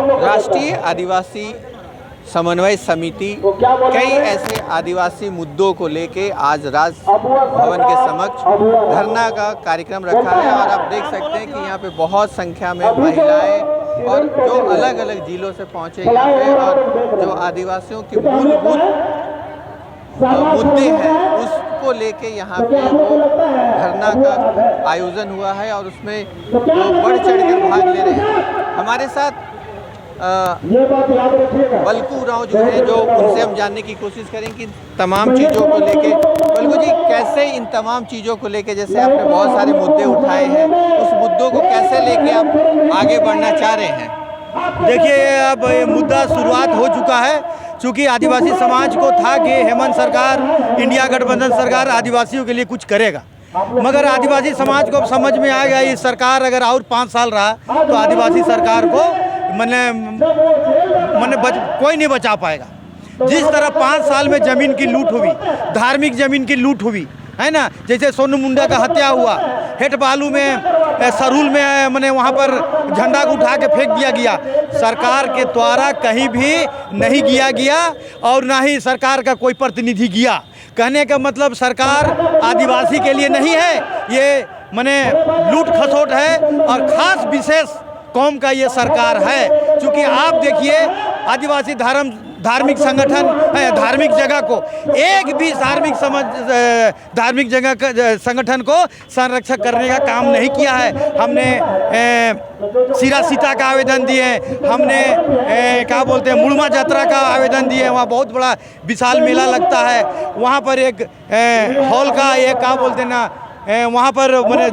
राष्ट्रीय आदिवासी समन्वय समिति कई ऐसे आदिवासी मुद्दों को लेके आज राजभवन के समक्ष धरना का कार्यक्रम रखा है और आप देख सकते हैं कि यहाँ पे बहुत संख्या में महिलाएं और जो अलग अलग जिलों से पहुँचे यहाँ पे और जो आदिवासियों के मूलभूत मुद्दे हैं उसको लेके यहाँ पे वो धरना का आयोजन हुआ है और उसमें वो बढ़ चढ़ कर भाग ले रहे हैं। हमारे साथ बल्कू उरांव जो है, जो उनसे हम जानने की कोशिश करें कि तमाम चीज़ों को लेके। बल्कू जी, कैसे इन तमाम चीज़ों को लेके, जैसे आपने बहुत सारे मुद्दे उठाए हैं, उस मुद्दों को कैसे लेके आप आगे बढ़ना चाह रहे हैं? देखिए, अब ये मुद्दा शुरुआत हो चुका है, चूँकि आदिवासी समाज को था कि हेमंत सरकार, इंडिया गठबंधन सरकार आदिवासियों के लिए कुछ करेगा, मगर आदिवासी समाज को समझ में आ गया ये सरकार अगर और 5 साल रहा तो आदिवासी सरकार को कोई नहीं बचा पाएगा। जिस तरह 5 साल में ज़मीन की लूट हुई, धार्मिक ज़मीन की लूट हुई है ना, जैसे सोनू मुंडा का हत्या हुआ, हेट बालू में, सरूल में वहाँ पर झंडा को उठा के फेंक दिया गया, सरकार के द्वारा कहीं भी नहीं किया गया और ना ही सरकार का कोई प्रतिनिधि गया। कहने का मतलब सरकार आदिवासी के लिए नहीं है, ये लूट खसोट है और ख़ास विशेष कौम का ये सरकार है। क्योंकि आप देखिए, आदिवासी धार्मिक संगठन धार्मिक जगह को एक भी धार्मिक जगह का संगठन को संरक्षक करने का काम नहीं किया है। हमने सिरा सीता का आवेदन दिए, हमने क्या बोलते हैं मुड़मा यात्रा का आवेदन दिए, वहाँ बहुत बड़ा विशाल मेला लगता है, वहाँ पर एक हॉल का ये क्या बोलते हैं ना, वहाँ पर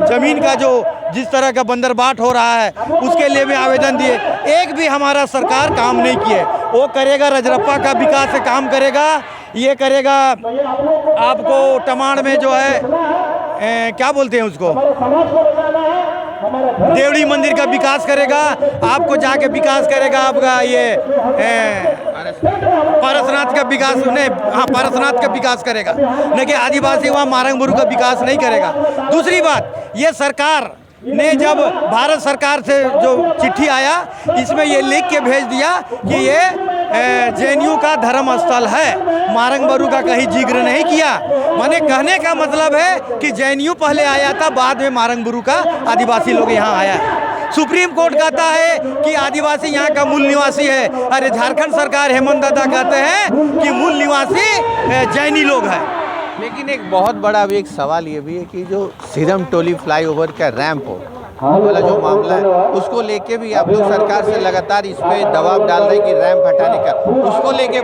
ज़मीन का जो जिस तरह का बंदरबाट हो रहा है उसके लिए भी आवेदन दिए, एक भी हमारा सरकार काम नहीं किए। वो करेगा रजरप्पा का विकास से काम करेगा, ये करेगा आपको टमाण में जो है क्या बोलते हैं उसको, देवड़ी मंदिर का विकास करेगा, आपको जाके विकास करेगा आपका ये पारसनाथ का विकास नहीं, हाँ पारसनाथ का विकास करेगा, लेकिन आदिवासी वहाँ मारंगबुरु का विकास नहीं करेगा। दूसरी बात, ये सरकार ने जब भारत सरकार से जो चिट्ठी आया इसमें ये लिख के भेज दिया कि ये जेएनयू का धर्म स्थल है, मारंगबुरु का कहीं जिक्र नहीं किया। माने कहने का मतलब है कि जेएनयू पहले आया था, बाद में मारंगबुरु का आदिवासी लोग यहाँ आया है। सुप्रीम कोर्ट कहता है कि आदिवासी यहाँ का मूल निवासी है, अरे झारखंड सरकार हेमंत दादा कहते हैं कि मूल निवासी जैनी लोग हैं। लेकिन एक बहुत बड़ा अभी एक सवाल ये भी है कि जो सिरम टोली फ्लाईओवर का रैंप वाला जो मामला है उसको लेके भी आप लोग सरकार से लगातार इस पे दबाव डाल रहे हैं कि रैंप हटाने का, उसको लेके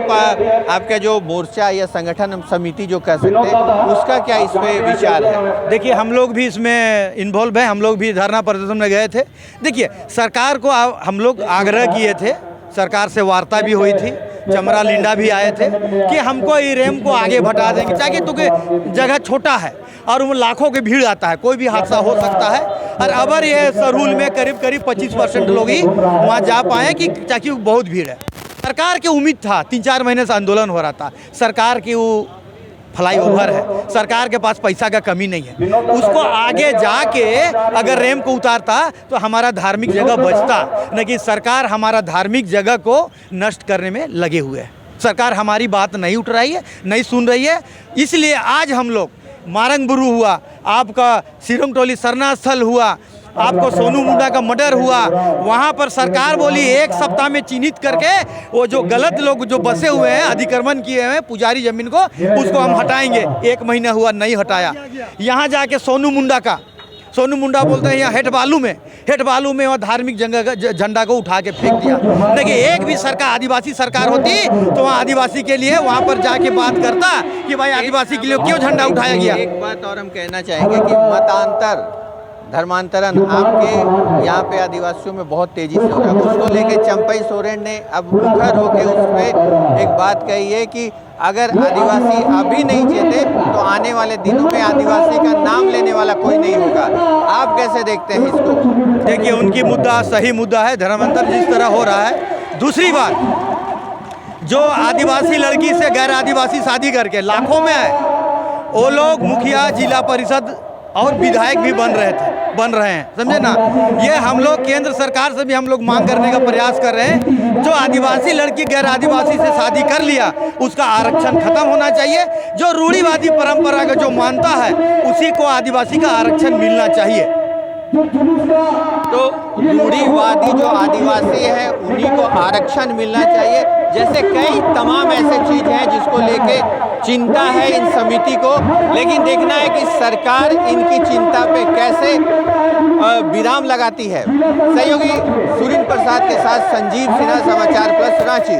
आपका जो मोर्चा या संगठन समिति जो कह सकते हैं उसका क्या इस पे विचार है? देखिए, हम लोग भी इसमें इन्वॉल्व हैं, हम लोग भी धरना प्रदर्शन में गए थे। देखिए, सरकार को हम लोग आग्रह किए थे, सरकार से वार्ता भी हुई थी, चमरा लिंडा भी आए थे कि हमको ये रैंप को आगे बढ़ा देंगे, ताकि क्योंकि जगह छोटा है और वो लाखों की भीड़ आता है, कोई भी हादसा हो सकता है। और अगर ये सरूल में करीब 25% लोग ही वहाँ जा पाए कि ताकि बहुत भीड़ है। सरकार की उम्मीद था, 3-4 महीने से आंदोलन हो रहा था, सरकार की वो फ्लाईओवर है, सरकार के पास पैसा का कमी नहीं है, उसको आगे जाके अगर रैंप को उतारता तो हमारा धार्मिक जगह बचता, लेकिन सरकार हमारा धार्मिक जगह को नष्ट करने में लगे हुए है। सरकार हमारी बात नहीं उठ रही है, नहीं सुन रही है। इसलिए आज हम लोग मारंगबुरु हुआ, आपका सिरम टोली सरना स्थल हुआ, आपको सोनू मुंडा का मर्डर हुआ, वहाँ पर सरकार बोली 1 सप्ताह में चिन्हित करके वो जो गलत लोग जो बसे हुए हैं, अधिक्रमण किए हैं पुजारी जमीन को, उसको हम हटाएंगे। 1 महीना हुआ, नहीं हटाया। यहाँ जाके सोनू मुंडा बोलते हैं यहाँ हेट बालू में वहाँ धार्मिक झंडा को उठा के फेंक दिया। देखिए, एक भी सरकार आदिवासी सरकार होती तो वहाँ आदिवासी के लिए वहाँ पर जाके बात करता कि भाई आदिवासी के लिए क्यों झंडा उठाया गया। एक बात और हम कहना चाहेंगे कि मतांतर धर्मांतरण आपके यहाँ पे आदिवासियों में बहुत तेजी से हो रहा है, उसको लेके चंपई सोरेन ने अब मुखर होके उस पर एक बात कही है कि अगर आदिवासी अभी नहीं जीते तो आने वाले दिनों में आदिवासी का नाम लेने वाला कोई नहीं होगा। आप कैसे देखते हैं इसको? देखिए, उनकी मुद्दा सही मुद्दा है, धर्मांतर जिस तरह हो रहा है। दूसरी बात, जो आदिवासी लड़की से गैर आदिवासी शादी करके लाखों में है, वो लोग मुखिया, जिला परिषद और विधायक भी बन रहे थे। बन रहे हैं, समझे ना। ये हम लोग केंद्र सरकार से भी हम लोग मांग करने का प्रयास कर रहे हैं, जो आदिवासी लड़की गैर आदिवासी से शादी कर लिया उसका आरक्षण खत्म होना चाहिए। जो रूढ़िवादी परंपरा का जो मानता है उसी को आदिवासी का आरक्षण मिलना चाहिए। तो रूढ़िवादी जो आदिवासी है उन्हीं को आरक्षण मिलना चाहिए, जैसे कई तमाम ऐसे चीज़ हैं जिसको लेके चिंता है इन समिति को, लेकिन देखना है कि सरकार इनकी चिंता पे कैसे विराम लगाती है। सहयोगी सुरेंद्र प्रसाद के साथ संजीव सिन्हा, समाचार प्लस, रांची।